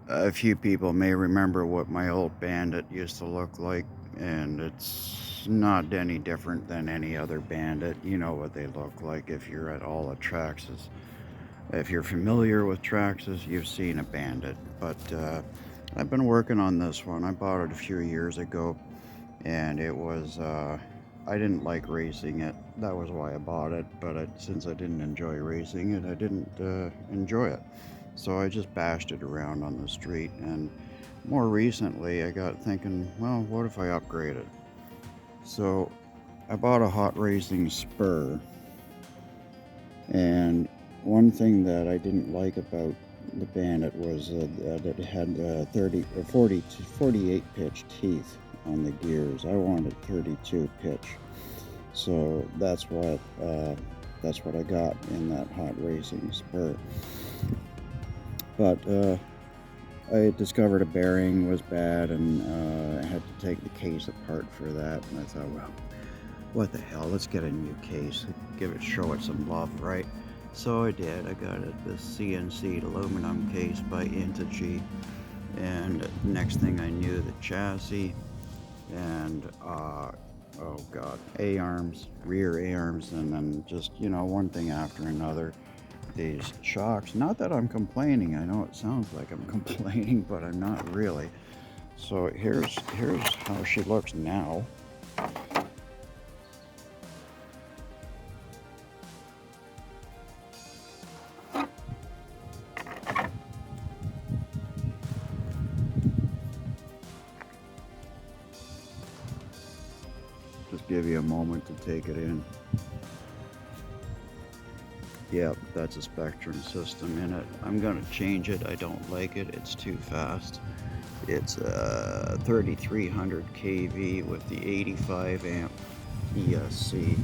A few people may remember what my old Bandit used to look like, and it's not any different than any other Bandit. You know what they look like if you're at all at Traxxas. If you're familiar with Traxxas, you've seen a Bandit. But I've been working on this one. I bought it a few years ago, and it was I didn't like racing it. That was why I bought it. But since I didn't enjoy racing it, I didn't enjoy it. So I just bashed it around on the street. And more recently, I got thinking, well, what if I upgrade it? So I bought a hot racing spur. And one thing that I didn't like about the Bandit was that it had 30 or 40 to 48 pitch teeth on the gears. I wanted 32 pitch, so that's what I got in that hot racing spur. But I discovered a bearing was bad, and I had to take the case apart for that. And I thought, well, what the hell? Let's get a new case. Show it some love, right? So I did. I got this CNC aluminum case by Integy, and next thing I knew, the chassis and oh god, A-arms, rear A-arms, and then just, one thing after another. These shocks. Not that I'm complaining. I know it sounds like I'm complaining, but I'm not really. So here's how she looks now. Just give you a moment to take it in. Yep, that's a Spectrum system in it. I'm gonna change it. I don't like it. It's too fast. It's 3300 kV with the 85 amp ESC.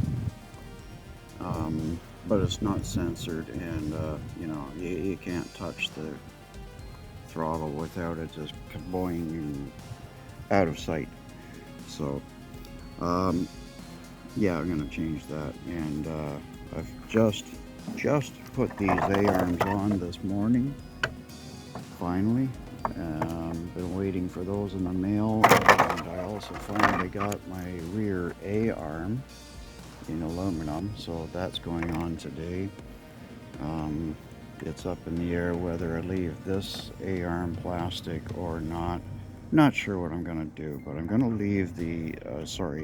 But it's not censored, and you can't touch the throttle without it just going out of sight. So yeah, I'm gonna change that, and I've just put these A-arms on this morning, finally. Been waiting for those in the mail, and I also finally got my rear A-arm in aluminum, so that's going on today. It's up in the air whether I leave this A-arm plastic or not. Not sure what I'm gonna do, but I'm gonna leave the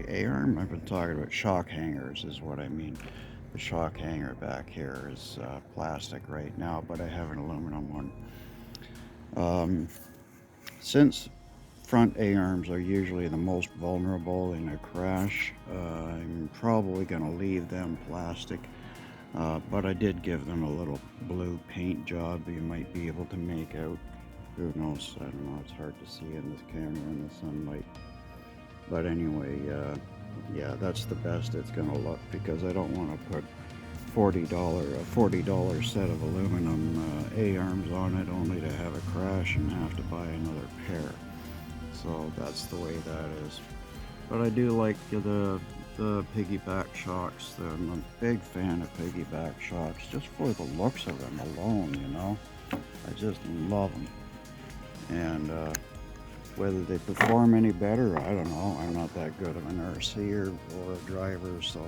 A-arm. I've been talking about shock hangers is what I mean. The shock hanger back here is plastic right now, but I have an aluminum one. Since front A-arms are usually the most vulnerable in a crash, I'm probably going to leave them plastic, but I did give them a little blue paint job you might be able to make out. Who knows? I don't know. It's hard to see in this camera in the sunlight. But anyway, yeah, that's the best it's going to look, because I don't want to put a $40 set of aluminum A-arms on it only to have a crash and have to buy another pair. So that's the way that is. But I do like the piggyback shocks. I'm a big fan of piggyback shocks, just for the looks of them alone, I just love them. And whether they perform any better, I don't know. I'm not that good of an RCer or a driver, so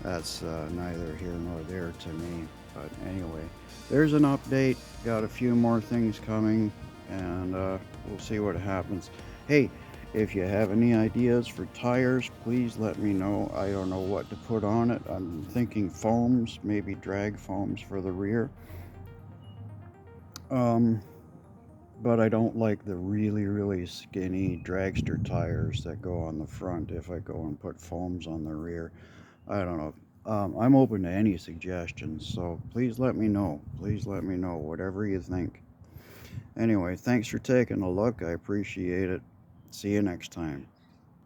that's neither here nor there to me. But anyway, there's an update. Got a few more things coming, and we'll see what happens. Hey, if you have any ideas for tires, please let me know. I don't know what to put on it. I'm thinking foams, maybe drag foams for the rear. But I don't like the really skinny dragster tires that go on the front if I go and put foams on the rear. I don't know. I'm open to any suggestions, so please let me know. Please let me know whatever you think. Anyway, thanks for taking a look. I appreciate it. See you next time.